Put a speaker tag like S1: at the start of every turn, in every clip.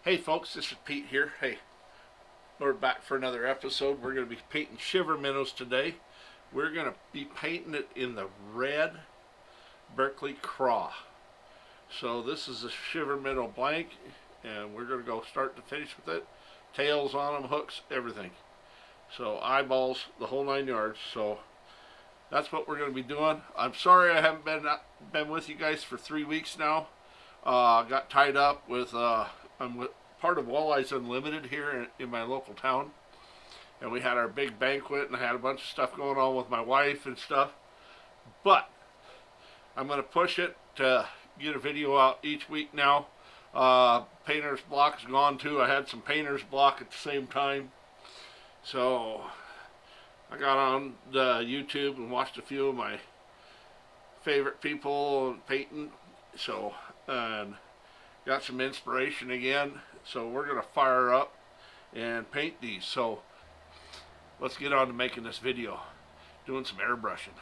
S1: Hey folks, this is Pete here. Hey, we're back for another episode. We're going to be painting shiver minnows today. We're going to be painting it in the red Berkley craw. So this is a shiver minnow blank, and we're going to go start to finish with it. Tails on them, hooks, everything. So eyeballs, the whole 9 yards. So that's what we're going to be doing. I'm sorry I haven't been with you guys for 3 weeks now. Got tied up with I'm with part of Walleyes Unlimited here in my local town, and we had our big banquet, and I had a bunch of stuff going on with my wife and stuff. But I'm going to push it to get a video out each week now. Painter's block is gone too. I had some painter's block at the same time, so I got on the YouTube and watched a few of my favorite people painting. So and got some inspiration again. So we're gonna fire up and paint these. So let's get on to making this video, doing some airbrushing.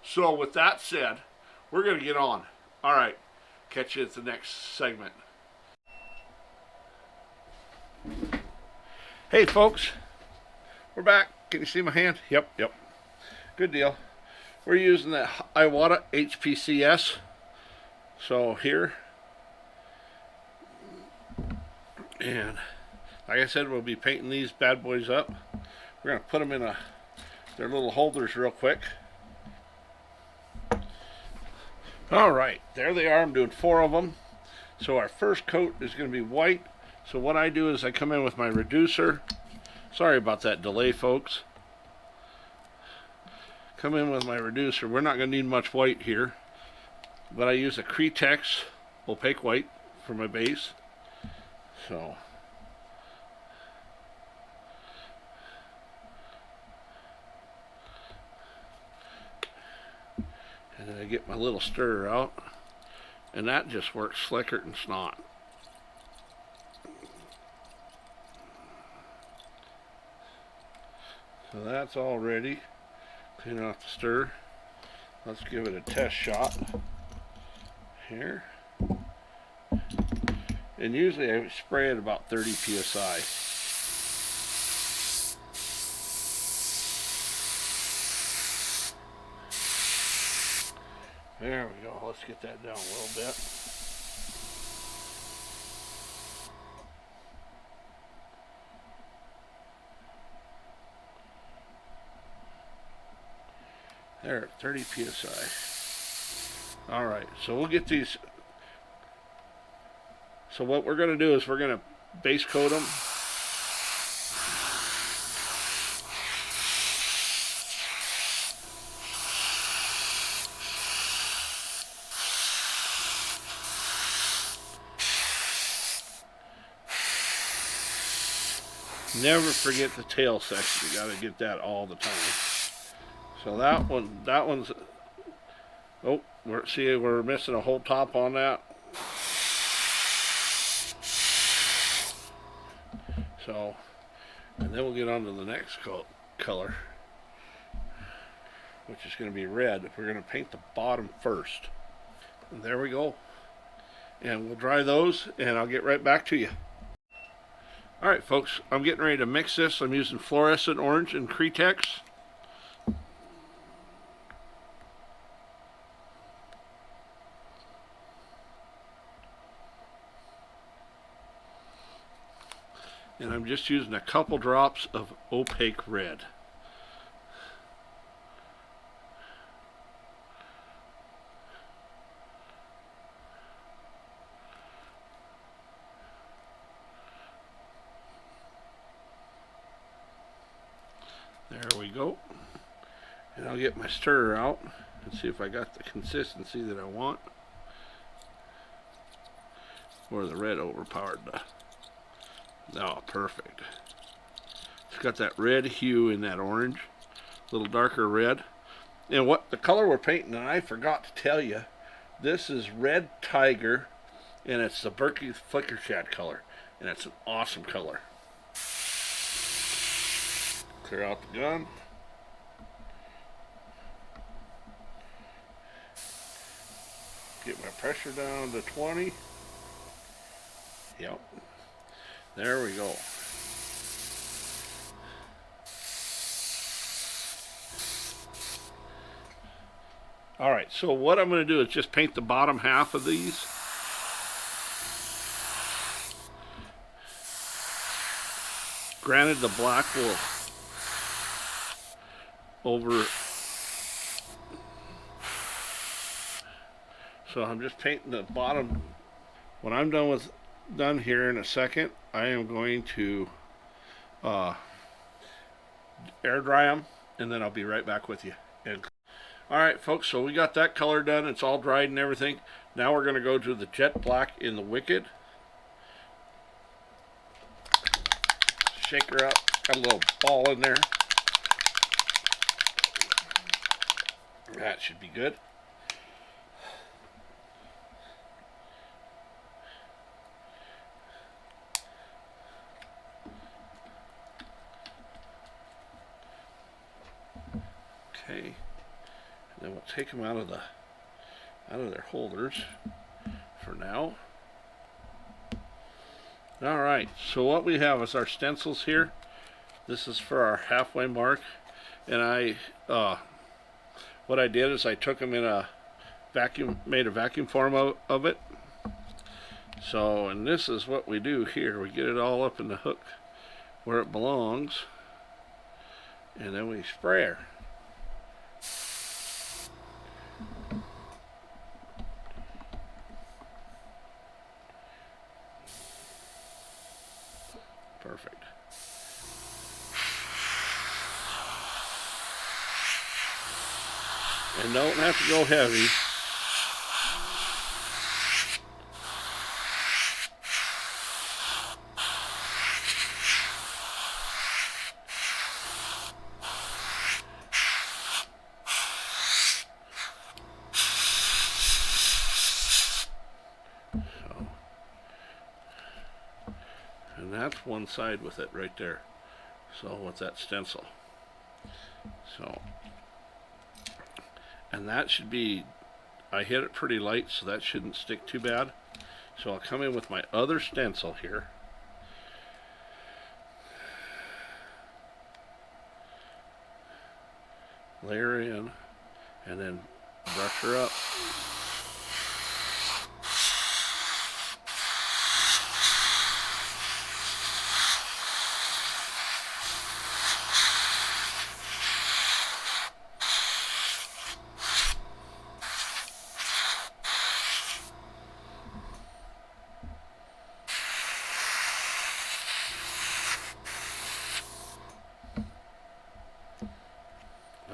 S1: So with that said, we're gonna get on. All right, catch you at the next segment. Hey folks, we're back. Can you see my hand? Yep. Good deal. We're using the Iwata HPCS. So here, and like I said, we'll be painting these bad boys up. We're going to put them in their little holders real quick. Alright, there they are. I'm doing 4 of them. So our first coat is going to be white. So what I do is I come in with my reducer. Sorry about that delay, folks. Come in with my reducer. We're not going to need much white here, but I use a Cretex opaque white for my base. So and then I get my little stirrer out, and that just works slicker than snot. So that's all ready. Clean off the stir. Let's give it a test shot here. And usually I spray it about 30 psi. There we go. Let's get that down a little bit. There, 30 psi. All right, so we'll get these. So what we're going to do is we're going to base coat them. Never forget the tail section. You got to get that all the time. So that one's. Oh, we're missing a whole top on that. So, and then we'll get on to the next color, which is going to be red. We're going to paint the bottom first. And there we go. And we'll dry those, and I'll get right back to you. Alright folks, I'm getting ready to mix this. I'm using fluorescent orange and Cretex. And I'm just using a couple drops of opaque red. There we go. And I'll get my stirrer out and see if I got the consistency that I want. Or the red overpowered the. Oh, perfect. It's got that red hue in that orange, a little darker red. And what the color we're painting, and I forgot to tell you, this is Red Tiger, and it's the Berkley Flicker Shad color, and it's an awesome color. Clear out the gun. Get my pressure down to 20. Yep. There we go. Alright, so what I'm going to do is just paint the bottom half of these. Granted, the black will over. So I'm just painting the bottom. When I'm done here in a second, I am going to air dry them, and then I'll be right back with you. Alright folks, so we got that color done. It's all dried and everything. Now we're going to go to the jet black in the Wicked. Shake her up. Got a little ball in there. That should be good. Okay. And then we'll take them out of their holders for now. Alright, so what we have is our stencils here. This is for our halfway mark. And what I did is I took them in a made a vacuum form of it. So, and this is what we do here. We get it all up in the hook where it belongs. And then we spray her. Perfect. And don't have to go heavy. And that's one side with it right there. So with that stencil. So, and that should be, I hit it pretty light, so that shouldn't stick too bad. So I'll come in with my other stencil here. Layer in, and then brush her up.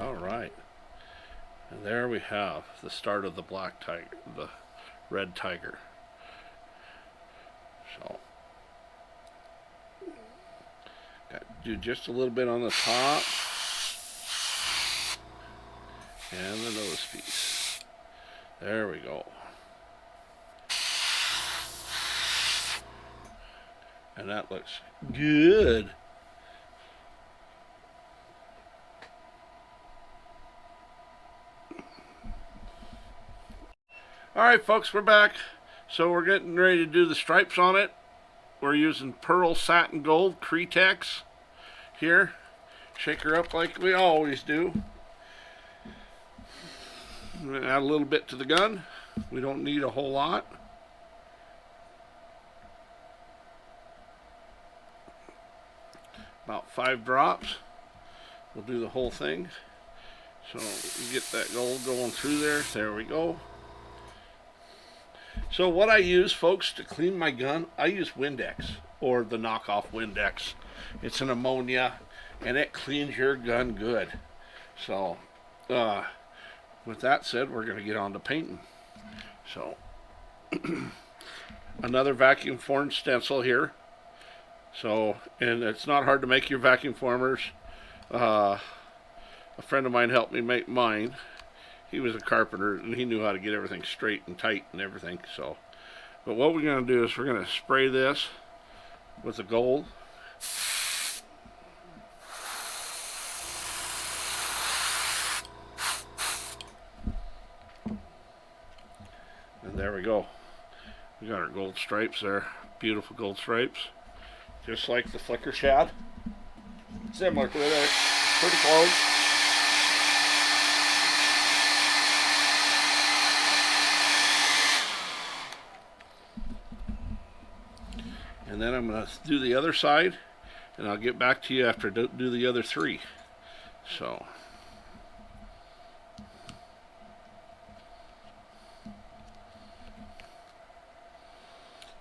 S1: Alright, and there we have the start of the black tiger, the red tiger. So, got to do just a little bit on the top and the nose piece. There we go. And that looks good. Alright folks, we're back. So we're getting ready to do the stripes on it. We're using Pearl Satin Gold Cretex here. Shake her up like we always do. Add a little bit to the gun. We don't need a whole lot. About 5 drops. We'll do the whole thing. So you get that gold going through there. There we go. So what I use, folks, to clean my gun, I use Windex, or the knockoff Windex. It's an ammonia, and it cleans your gun good. So, with that said, we're going to get on to painting. So, another vacuum formed stencil here. So, and it's not hard to make your vacuum formers. A friend of mine helped me make mine. He was a carpenter and he knew how to get everything straight and tight and everything. So, but what we're going to do is we're going to spray this with the gold. And there we go. We got our gold stripes there. Beautiful gold stripes. just like the flicker shad. Similar to it, pretty close. And then I'm going to do the other side, and I'll get back to you after I do the other three. So,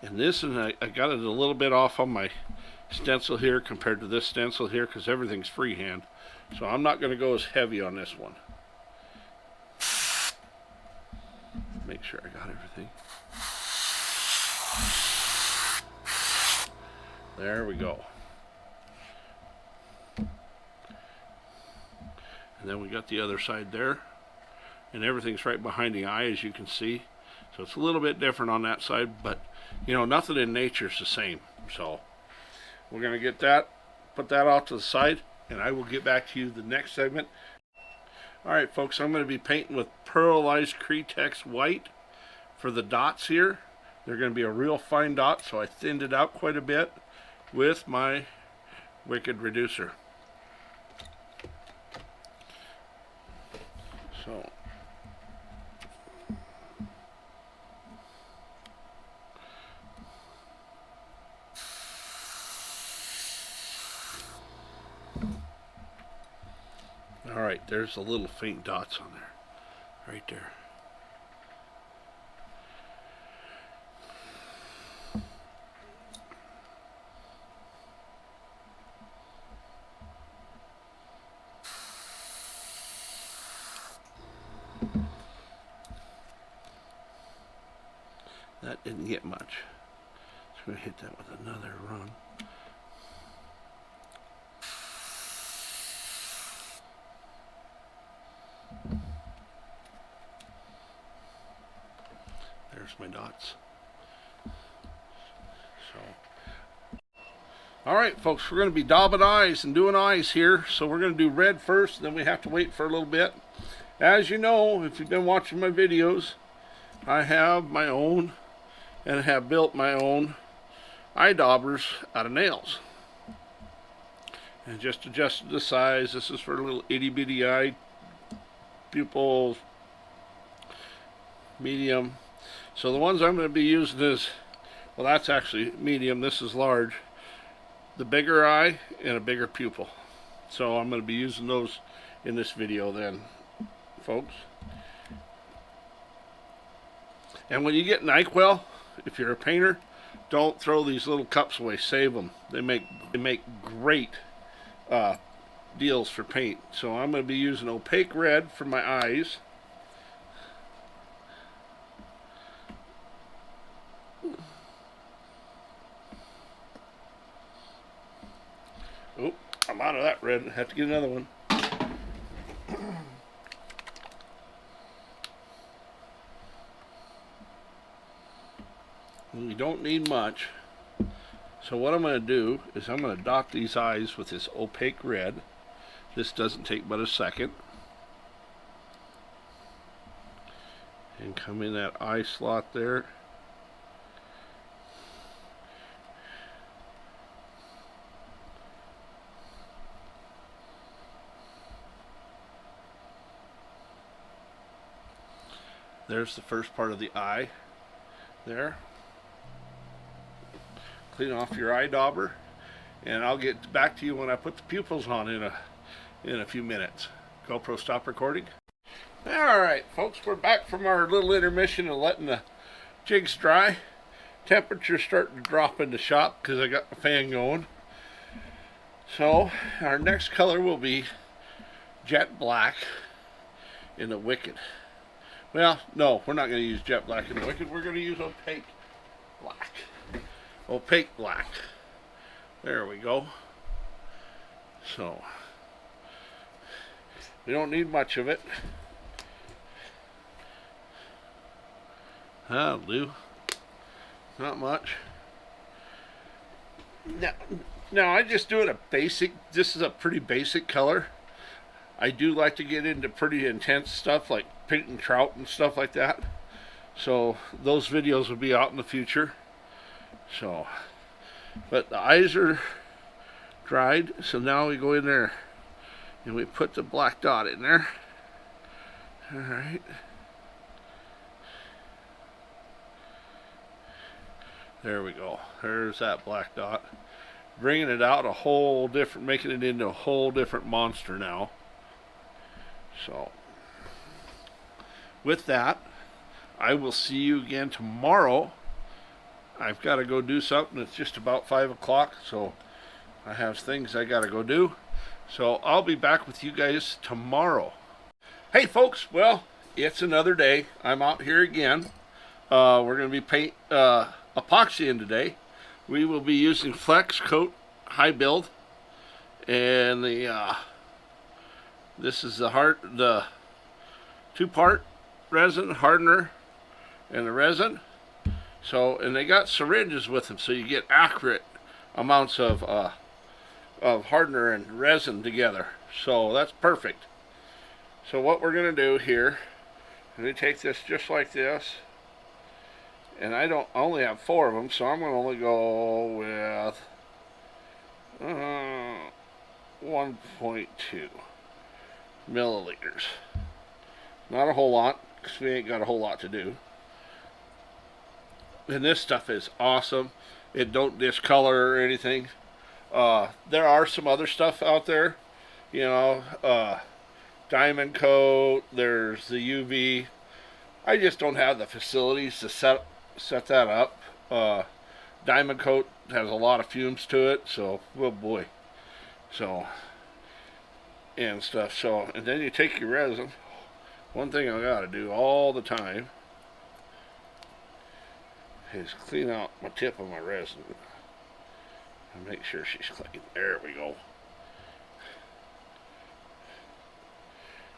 S1: and this, and I got it a little bit off on my stencil here compared to this stencil here because everything's freehand. So I'm not going to go as heavy on this one. Make sure I got everything. There we go. And then we got the other side there. And everything's right behind the eye, as you can see. So it's a little bit different on that side, but you know, nothing in nature is the same. So we're going to get that, put that off to the side, and I will get back to you the next segment. Alright folks, I'm going to be painting with pearlized Cretex white for the dots here. They're going to be a real fine dot, so I thinned it out quite a bit with my Wicked reducer. So alright, there's the little faint dots on there. Right there. That didn't get much. So I'm going to hit that with another run. There's my dots. So, alright folks, we're going to be daubing eyes and doing eyes here. So we're going to do red first, then we have to wait for a little bit. As you know, if you've been watching my videos, I have my own and have built my own eye daubers out of nails. And just adjusted the size. This is for a little itty bitty eye, pupils, medium. So the ones I'm going to be using is, well, that's actually medium, this is large. The bigger eye and a bigger pupil. So I'm going to be using those in this video then, folks. And when you get NyQuil, if you're a painter, don't throw these little cups away. Save them. They make great deals for paint. So I'm going to be using opaque red for my eyes. Oh, I'm out of that red. I have to get another one. We don't need much. So what I'm going to do is I'm going to dot these eyes with this opaque red. This doesn't take but a second. And come in that eye slot there. There's the first part of the eye there. Clean off your eye dauber, and I'll get back to you when I put the pupils on in a few minutes. GoPro, stop recording. Alright folks, we're back from our little intermission and letting the jigs dry. Temperature's starting to drop in the shop because I got the fan going. So our next color will be jet black in the Wicked. Well, no, we're not going to use jet black in the Wicked. We're going to use opaque black. Opaque black. There we go. So we don't need much of it. That'll do. Not much. Now I just do it a basic. This is a pretty basic color. I do like to get into pretty intense stuff like painting trout and stuff like that. So those videos will be out in the future. So But the eyes are dried, so now we go in there and we put the black dot in there. Alright. There we go. There's that black dot. Bringing it out a whole different, making it into a whole different monster now. So, with that, I will see you again tomorrow. I've got to go do something. It's just about 5 o'clock, so I have things I got to go do. So I'll be back with you guys tomorrow. Hey folks, well, it's another day. I'm out here again. We're going to be paint epoxying today. We will be using Flex Coat High Build, and this is the 2-part resin hardener and the resin. So, and they got syringes with them, so you get accurate amounts of hardener and resin together. So that's perfect. So what we're going to do here, let me take this just like this, and I only have 4 of them, so I'm going to only go with 1.2 milliliters. Not a whole lot, because we ain't got a whole lot to do. And this stuff is awesome. It don't discolor or anything. There are some other stuff out there, you know, diamond coat, there's the UV. I just don't have the facilities to set that up. Diamond coat has a lot of fumes to it, so oh boy. So, and stuff. So, and then you take your resin. One thing I gotta do all the time is clean out my tip of my resin and make sure she's clean. There we go.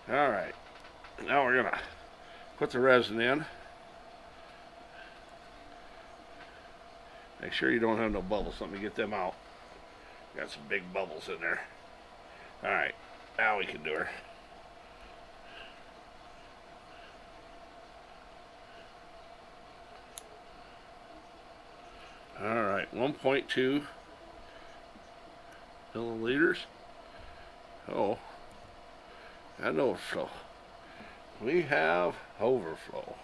S1: Alright, now we're gonna put the resin in. Make sure you don't have no bubbles. Let me get them out. Got some big bubbles in there. Alright, now we can do her. Alright, 1.2 milliliters. Oh, and overflow. We have overflow.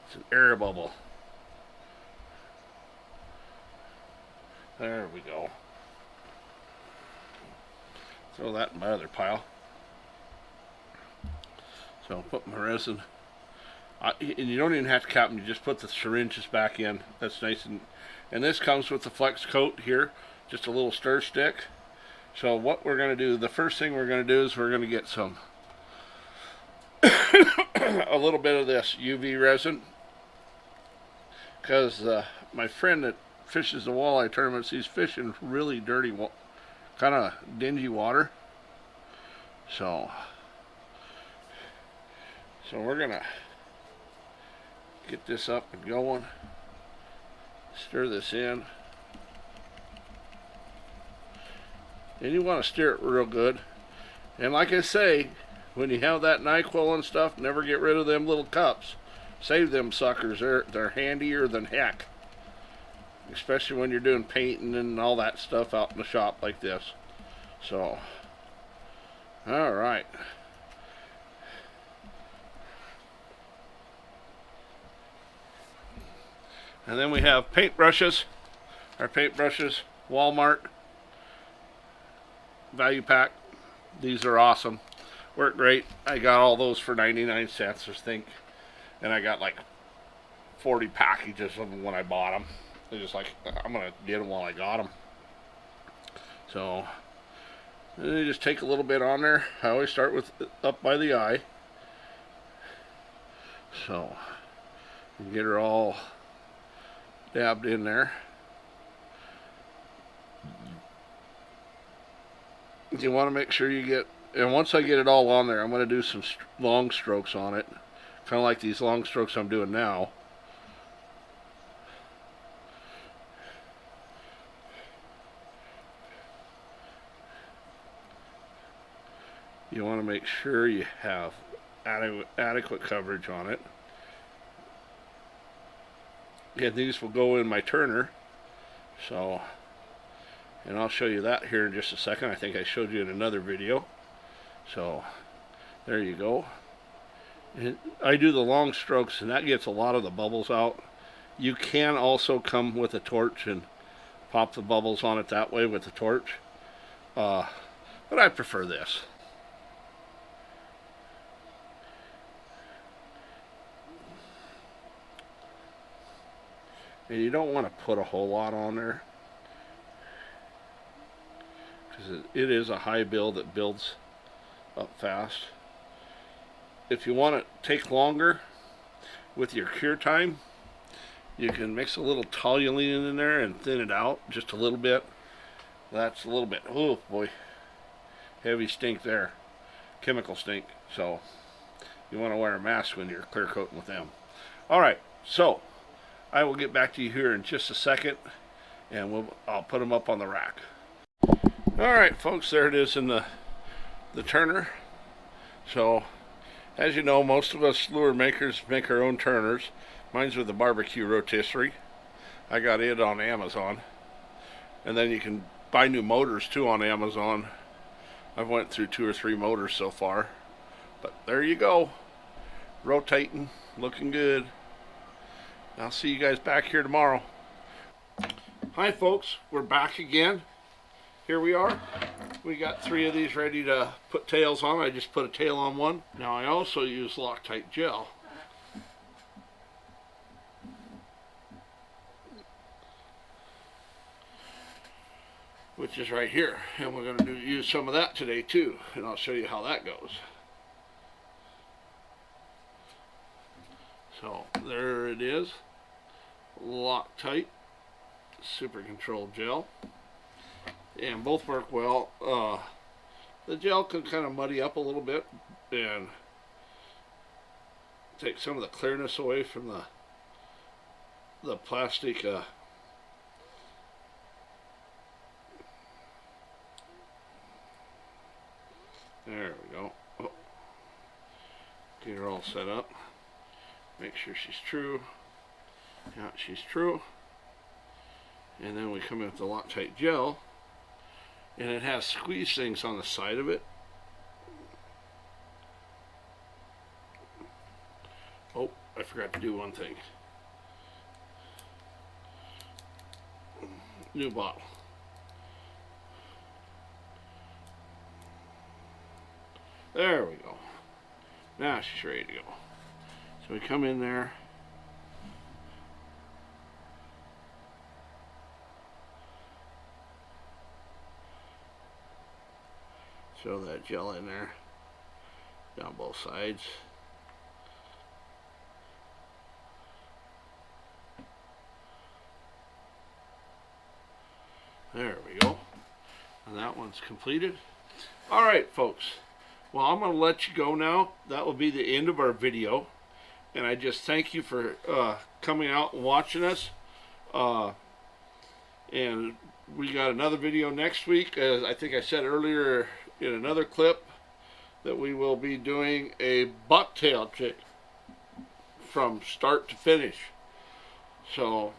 S1: It's an air bubble. There we go. Throw that in my other pile. So I'll put my resin. And you don't even have to cap them, you just put the syringes back in. That's nice. And this comes with the Flex Coat here, just a little stir stick. So what we're going to do, the first thing we're going to do is we're going to get some, a little bit of this UV resin. Because my friend that fishes the walleye tournaments, he's fishing really dirty, kind of dingy water. So we're going to get this up and going. Stir this in. And you want to stir it real good. And like I say, when you have that NyQuil and stuff, never get rid of them little cups. Save them suckers. They're handier than heck. Especially when you're doing painting and all that stuff out in the shop like this. So, alright. And then we have paintbrushes. Our paintbrushes, Walmart value pack. These are awesome. Work great. I got all those for 99 cents, I think. And I got like 40 packages of them when I bought them. They're just like, I'm going to get them while I got them. So, and you just take a little bit on there. I always start with up by the eye. So, you can get her all dabbed in there. You want to make sure you get, and once I get it all on there, I'm going to do some long strokes on it, kind of like these long strokes I'm doing now. You want to make sure you have adequate coverage on it. And these will go in my turner. So, and I'll show you that here in just a second. I think I showed you in another video. So, there you go. And I do the long strokes, and that gets a lot of the bubbles out. You can also come with a torch and pop the bubbles on it that way with the torch. But I prefer this. And you don't want to put a whole lot on there, because it is a high build that builds up fast. If you want to take longer with your cure time, you can mix a little toluene in there and thin it out just a little bit. That's a little bit, oh boy, heavy stink there, chemical stink. So you want to wear a mask when you're clear coating with them. Alright, so I will get back to you here in just a second, and I'll put them up on the rack. Alright folks, there it is in the turner. So as you know, most of us lure makers make our own turners. Mine's with the barbecue rotisserie. I got it on Amazon. And then you can buy new motors too on Amazon. I've went through 2 or 3 motors so far. But there you go. Rotating, looking good. I'll see you guys back here tomorrow. Hi folks, we're back again. Here we are. We got 3 of these ready to put tails on. I just put a tail on one. Now I also use Loctite gel. Which is right here. And we're going to use some of that today too. And I'll show you how that goes. So there it is. Loctite super control gel, and both work well. The gel can kind of muddy up a little bit and take some of the clearness away from the plastic there we go. Oh. Get her all set up. Make sure she's true. Yeah, she's true. And then we come in with the Loctite gel, and it has squeeze things on the side of it. Oh, I forgot to do one thing. New bottle. There we go. Now she's ready to go. So we come in there. Throw that gel in there, down both sides. There we go. And that one's completed. Alright folks, well I'm going to let you go now. That will be the end of our video. And I just thank you for coming out and watching us. And we got another video next week. As I think I said earlier in another clip, that we will be doing a bucktail jig from start to finish. So,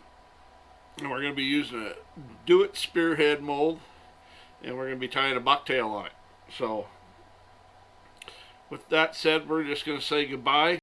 S1: and we're going to be using a Do-It spearhead mold, and we're going to be tying a bucktail on it. So, with that said, we're just going to say goodbye.